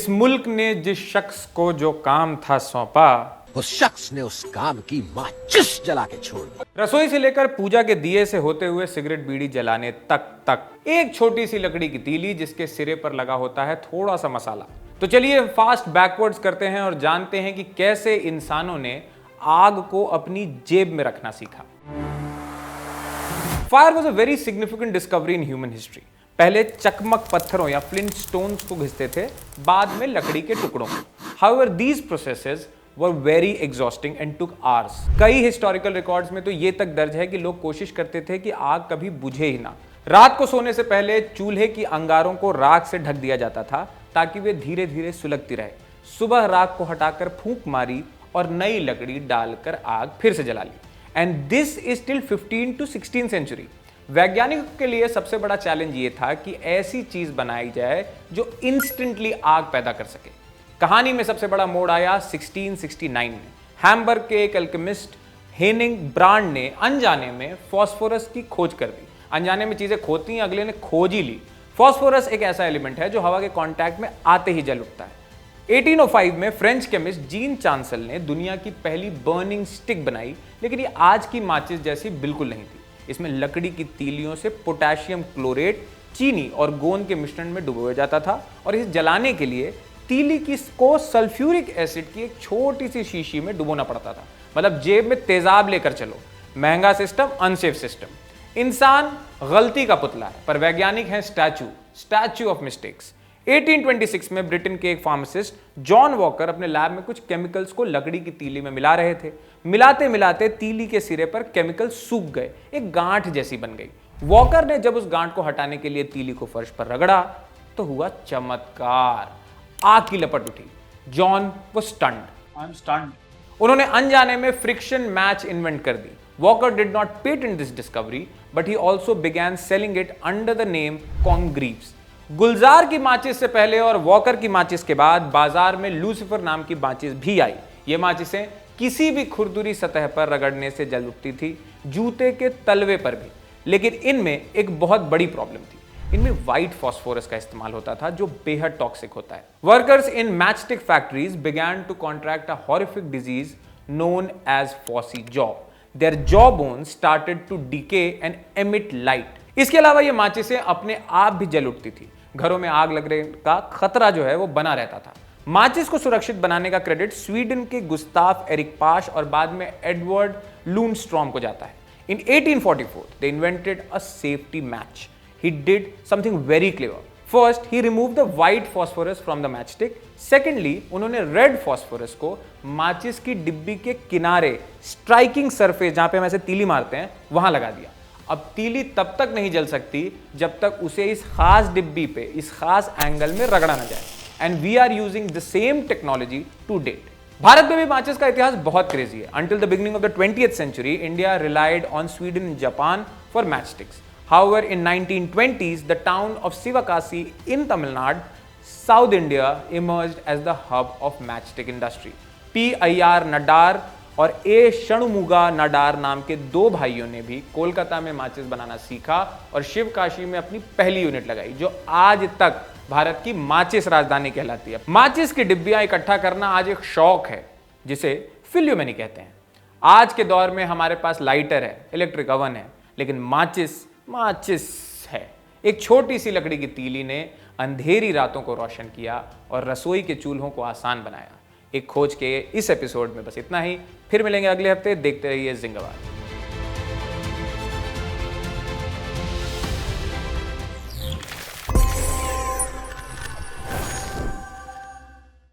इस मुल्क ने जिस शख्स को जो काम था सौंपा, उस शख्स ने उस काम की माचिस जला के छोड़ दी। रसोई से लेकर पूजा के दिए से होते हुए सिगरेट बीड़ी जलाने तक एक छोटी सी लकड़ी की तीली जिसके सिरे पर लगा होता है थोड़ा सा मसाला। तो चलिए फास्ट बैकवर्ड्स करते हैं और जानते हैं कि कैसे इंसानों ने आग को अपनी जेब में रखना सीखा। Fire was a very significant discovery in human history. पहले चकमक पत्थरों या फ्लिंट स्टोन्स को घिसते थे, बाद में लकड़ी के टुकड़ों को। However these processes were very exhausting and took hours. कई हिस्टोरिकल रिकॉर्ड्स में तो ये तक दर्ज है कि लोग कोशिश करते थे कि आग कभी बुझे ही ना। रात को सोने से पहले चूल्हे की अंगारों को राख से ढक दिया जाता था ताकि वे धीरे धीरे सुलगती रहे। सुबह राख को हटाकर फूंक मारी और नई लकड़ी डालकर आग फिर से जला ली। And this is till 15 to 16 century. वैज्ञानिकों के लिए सबसे बड़ा चैलेंज ये था कि ऐसी चीज बनाई जाए जो इंस्टेंटली आग पैदा कर सके। कहानी में सबसे बड़ा मोड़ आया 1669 में। हैम्बर्ग के एक अल्केमिस्ट हेनिंग ब्रांड ने अनजाने में फास्फोरस की खोज कर दी। अनजाने में चीजें खोती हैं, अगले ने खोज ही ली। फास्फोरस एक ऐसा एलिमेंट है जो हवा के कांटेक्ट में आते ही जल उठता है। 1805 में फ्रेंच केमिस्ट जीन चांसल ने दुनिया की पहली बर्निंग स्टिक बनाई, लेकिन ये आज की माचिस जैसी बिल्कुल नहीं थी। इसमें लकड़ी की तीलियों से पोटेशियम क्लोरेट, चीनी और गोंद के मिश्रण में डुबोया जाता था और इसे जलाने के लिए तीली को सल्फ्यूरिक एसिड की एक छोटी सी शीशी में डुबोना पड़ता था। मतलब जेब में तेजाब लेकर चलो। महंगा सिस्टम, अनसेफ सिस्टम। इंसान गलती का पुतला है, पर वैज्ञानिक हैं स्टैच्यू ऑफ मिस्टेक्स। 1826 में ब्रिटेन के एक फार्मासिस्ट जॉन वॉकर अपने लैब में कुछ केमिकल्स को लकड़ी की तीली में मिला रहे थे। मिलाते मिलाते तीली के सिरे पर केमिकल सूख गए, एक गांठ जैसी बन गई। वॉकर ने जब उस गांठ को हटाने के लिए तीली को फर्श पर रगड़ा तो हुआ चमत्कार। आग की लपट उठी। जॉन वो स्टन्ड। उन्होंने अनजाने में फ्रिक्शन मैच इन्वेंट कर दी। Walker did not patent this discovery, but he also began selling it under the name Congreves. Gulzar की माचिस से पहले और वॉकर की माचिस के बाद बाजार में लूसीफर नाम की माचिस भी आई। ये माचिसें किसी भी खुरदुरी सतह पर रगड़ने से जल उठती थी, जूते के तलवे पर भी। लेकिन इनमें एक बहुत बड़ी प्रॉब्लम थी। इनमें व्हाइट फास्फोरस का इस्तेमाल होता था जो बेहद टॉक्सिक होता है। Workers in matchstick factories began to contract a horrific disease known as phossy jaw. Their jaw bones started to decay and emit light. इसके अलावा ये माचिसें अपने आप भी जल उठती थी। घरों में आग लगने का खतरा जो है वो बना रहता था। माचिस को सुरक्षित बनाने का क्रेडिट स्वीडन के गुस्ताफ एरिक पाश और बाद में एडवर्ड लूनस्ट्रॉम को जाता है। इन 1844 they invented a safety match. He did something very clever. First, he removed the white phosphorus from the matchstick. Secondly, उन्होंने रेड फास्फोरस को माचिस की डिब्बी के किनारे स्ट्राइकिंग सरफेस, जहां पे हम ऐसे तीली मारते हैं, वहां लगा दिया। अब तीली तब तक नहीं जल सकती जब तक उसे इस खास डिब्बी पे इस खास एंगल में रगड़ा ना जाए। And we are using the same technology to date. Bharat में भी माचिस का इतिहास बहुत क्रेजी है। Until the beginning of the 20th century, India relied on Sweden and Japan for matchsticks. However, in 1920s, the town of Sivakasi in Tamil Nadu, South India, emerged as the hub of matchstick industry. P.I.R. Nadar और ए षणमुगा नाडार नाम के दो भाइयों ने भी कोलकाता में माचिस बनाना सीखा और शिवकाशी में अपनी पहली यूनिट लगाई, जो आज तक भारत की माचिस राजधानी कहलाती है। माचिस की डिब्बियां इकट्ठा करना आज एक शौक है जिसे फिल्यूमेनी कहते हैं। आज के दौर में हमारे पास लाइटर है, इलेक्ट्रिक ओवन है, लेकिन माचिस है। एक छोटी सी लकड़ी की तीली ने अंधेरी रातों को रोशन किया और रसोई के चूल्हों को आसान बनाया। एक खोज के इस एपिसोड में बस इतना ही। फिर मिलेंगे अगले हफ्ते। देखते रहिए जिंगाबाद।